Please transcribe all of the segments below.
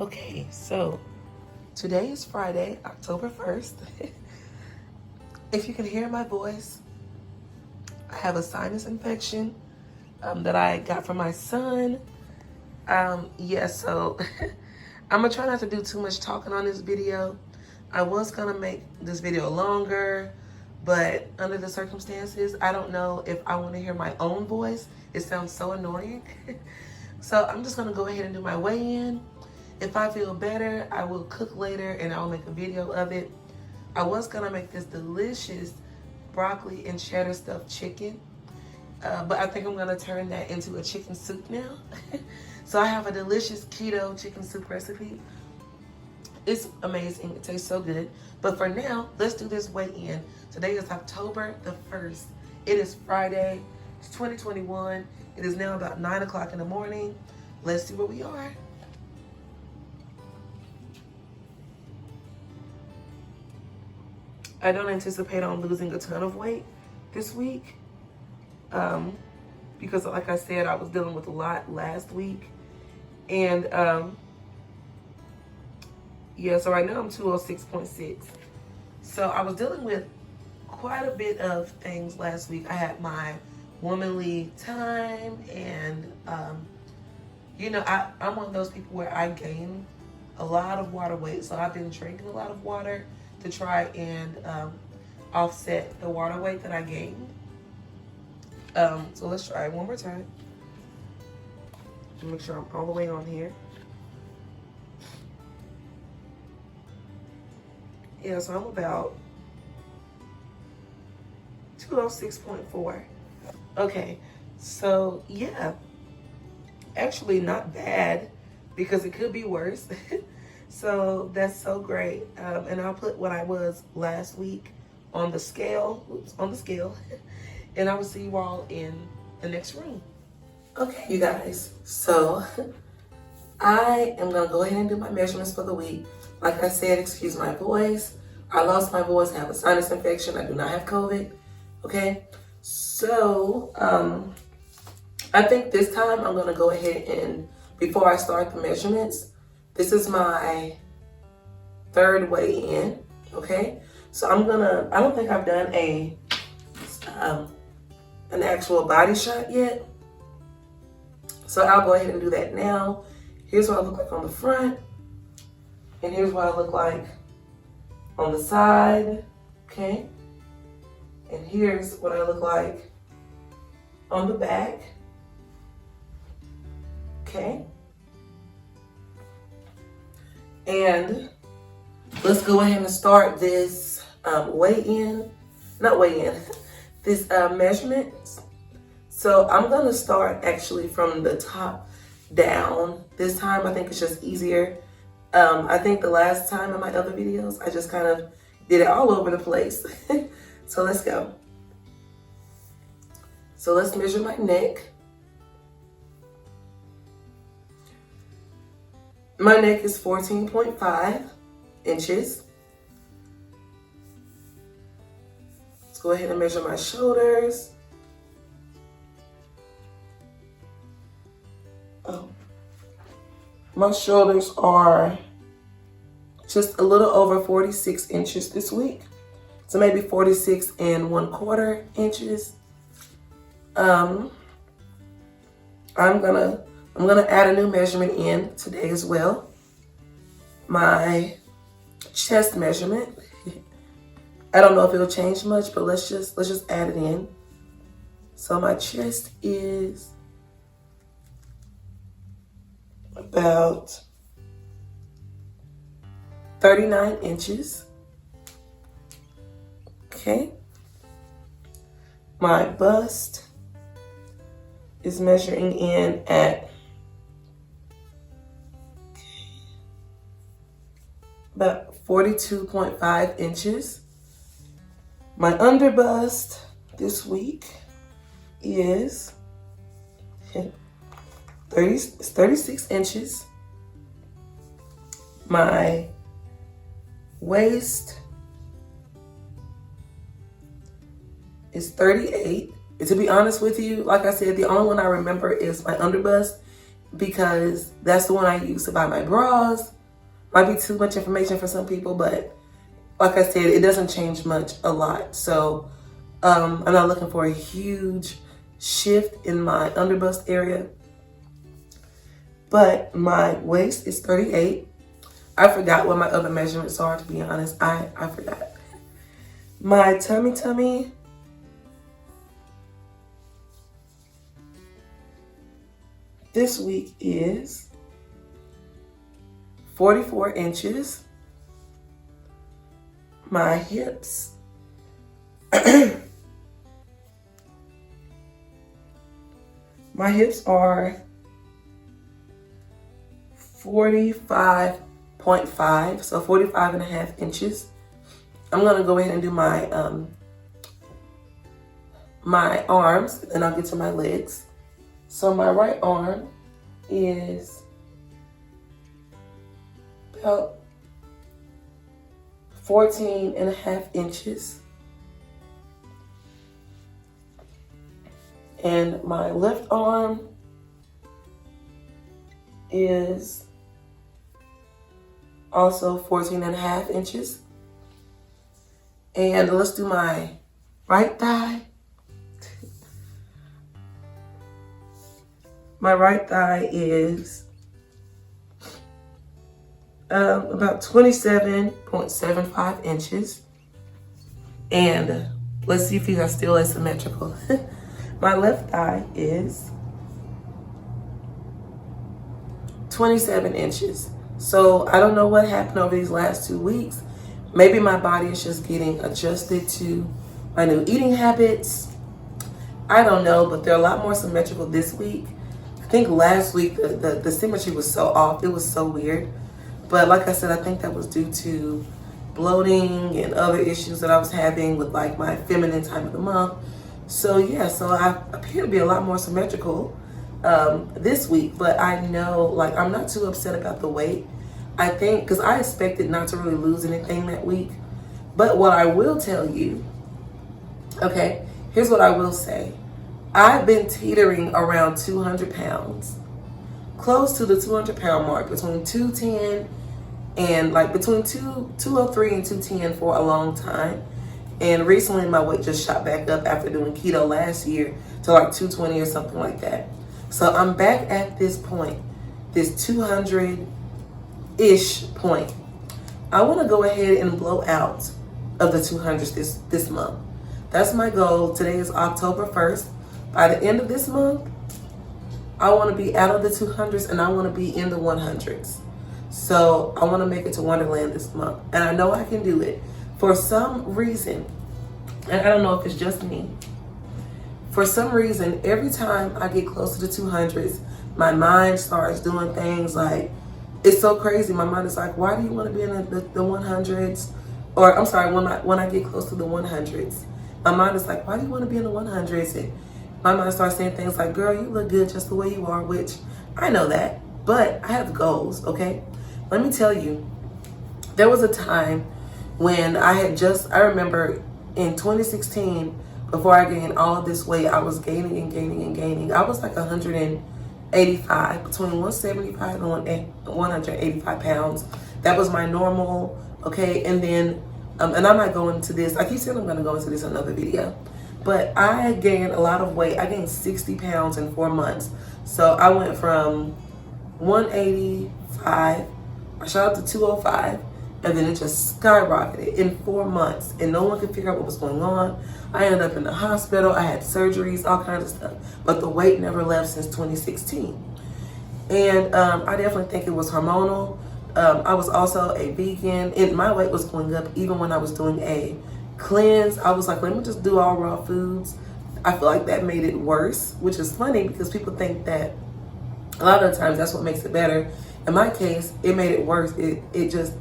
Okay, so today is Friday, October 1st. If you can hear my voice, I have a sinus infection that I got from my son. So I'm gonna try not to do too much talking on this video. I was gonna make this video longer, but under the circumstances, I don't know if I want to hear my own voice. It sounds so annoying. So I'm just gonna go ahead and do my weigh-in. If I feel better, I will cook later and I'll make a video of it. I was gonna make this delicious broccoli and cheddar stuffed chicken, but I think I'm gonna turn that into a chicken soup now. So I have a delicious keto chicken soup recipe. It's amazing, it tastes so good. But for now, let's do this weigh-in. Today is October the 1st. It is Friday, it's 2021. It is now about 9 o'clock in the morning. Let's see where we are. I don't anticipate on losing a ton of weight this week because like I said, I was dealing with a lot last week. And yeah, so right now I'm 206.6. So I was dealing with quite a bit of things last week. I had my womanly time and you know, I'm one of those people where I gain a lot of water weight. So I've been drinking a lot of water to try and offset the water weight that I gained. So let's try it one more time. Make sure I'm all the way on here. Yeah, so I'm about 206.4. Okay, so yeah, actually not bad because it could be worse. So that's so great. And I'll put what I was last week on the scale, and I will see you all in the next room. Okay, you guys, so I am gonna go ahead and do my measurements for the week. Like I said, excuse my voice. I lost my voice, I have a sinus infection, I do not have COVID, okay? So, I think this time I'm gonna go ahead and, before I start the measurements, this is my third weigh-in, okay? So I don't think I've done an actual body shot yet. So I'll go ahead and do that now. Here's what I look like on the front. And here's what I look like on the side, okay? And here's what I look like on the back, okay? And let's go ahead and start this this measurements. So I'm gonna start actually from the top down. This time I think it's just easier. I think the last time in my other videos, I just kind of did it all over the place. So let's go. So let's measure my neck. My neck is 14.5 inches. Let's go ahead and measure my shoulders. Oh. My shoulders are just a little over 46 inches this week. So maybe 46.25 inches. I'm gonna add a new measurement in today as well. My chest measurement. I don't know if it'll change much, but let's just add it in. So my chest is about 39 inches. Okay. My bust is measuring in at about 42.5 inches. My underbust this week is 36 inches. My waist is 38. And to be honest with you, like I said, the only one I remember is my underbust. because that's the one I use to buy my bras. Might be too much information for some people, but like I said, it doesn't change a lot. So I'm not looking for a huge shift in my underbust area. But my waist is 38. I forgot what my other measurements are, to be honest. I forgot. My tummy this week is 44 inches. My hips my hips are 45.5, so 45 and a half inches. I'm gonna go ahead and do my my arms, and I'll get to my legs. So my right arm is about 14 and a half inches. And my left arm is also 14 and a half inches. And let's do my right thigh. My right thigh is about 27.75 inches. And let's see if these are still asymmetrical. My left thigh is 27 inches. So I don't know what happened over these last 2 weeks. Maybe my body is just getting adjusted to my new eating habits. I don't know, but they're a lot more symmetrical this week. I think last week the symmetry was so off. It was so weird. But like I said, I think that was due to bloating and other issues that I was having with like my feminine time of the month. So yeah, so I appear to be a lot more symmetrical this week. But I know, like, I'm not too upset about the weight. I think, because I expected not to really lose anything that week. But what I will tell you, okay, here's what I will say. I've been teetering around 200 pounds, close to the 200 pound mark, between 210 and like between 203 and 210 for a long time. And recently my weight just shot back up after doing keto last year to like 220 or something like that. So I'm back at this point, this 200-ish point. I want to go ahead and blow out of the 200s this month. That's my goal. Today is October 1st. By the end of this month, I want to be out of the 200s and I want to be in the 100s. So I want to make it to Onederland this month. And I know I can do it. For some reason, and I don't know if it's just me, for some reason, every time I get close to the 200s, my mind starts doing things like, it's so crazy. My mind is like, why do you want to be in the 100s? Or I'm sorry, when I get close to the 100s, my mind is like, why do you want to be in the 100s? And my mind starts saying things like, girl, you look good just the way you are, which I know that, but I have goals, okay? Let me tell you, there was a time when I remember in 2016, before I gained all of this weight, I was gaining and gaining and gaining. I was like 185, between 175 and 185 pounds. That was my normal, okay? And then, and I might go into this, I keep saying I'm gonna go into this in another video, but I gained a lot of weight. I gained 60 pounds in 4 months. So I went from 185, I shot up to 205, and then it just skyrocketed in 4 months, and no one could figure out what was going on. I ended up in the hospital. I had surgeries, all kinds of stuff, but the weight never left since 2016. And I definitely think it was hormonal. I was also a vegan, and my weight was going up even when I was doing a cleanse. I was like, let me just do all raw foods. I feel like that made it worse, which is funny because people think that a lot of the times that's what makes it better. In my case, it made it worse. It just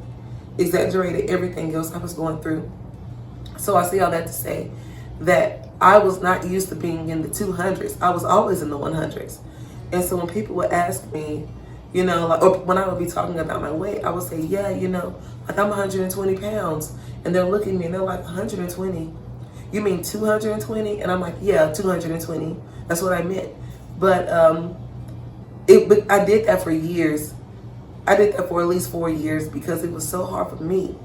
exaggerated everything else I was going through. So I say all that to say that I was not used to being in the 200s. I was always in the 100s. And so when people would ask me, you know, like, or when I would be talking about my weight, I would say, yeah, you know, like I'm 120 pounds. And they'll look at me and they're like, 120? You mean 220? And I'm like, yeah, 220. That's what I meant. But But I did that for years. I did that for at least 4 years because it was so hard for me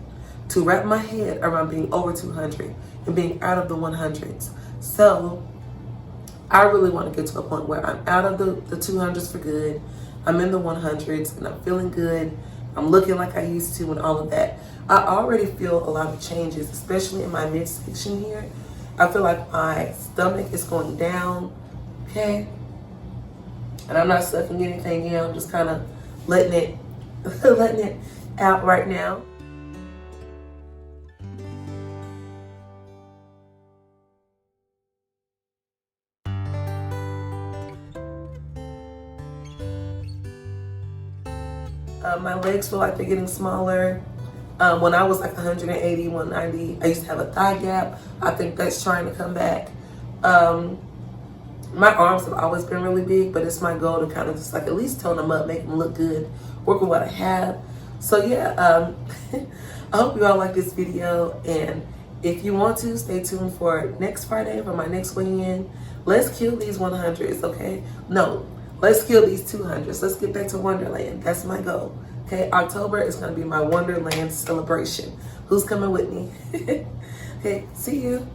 to wrap my head around being over 200 and being out of the 100s. So I really want to get to a point where I'm out of the 200s for good. I'm in the 100s and I'm feeling good. I'm looking like I used to and all of that. I already feel a lot of changes, especially in my midsection here. I feel like my stomach is going down, okay? And I'm not sucking anything in. I'm just kind of letting it, letting it out right now. My legs feel like they're getting smaller. When I was like 180, 190, I used to have a thigh gap. I think that's trying to come back. My arms have always been really big, but it's my goal to kind of just like at least tone them up, make them look good, work with what I have. So yeah, I hope you all like this video. And if you want to, stay tuned for next Friday for my next weigh-in. Let's kill these 100s, okay? No, let's kill these 200s. Let's get back to Wonderland. That's my goal. Okay, October is going to be my Wonderland celebration. Who's coming with me? Okay, see you.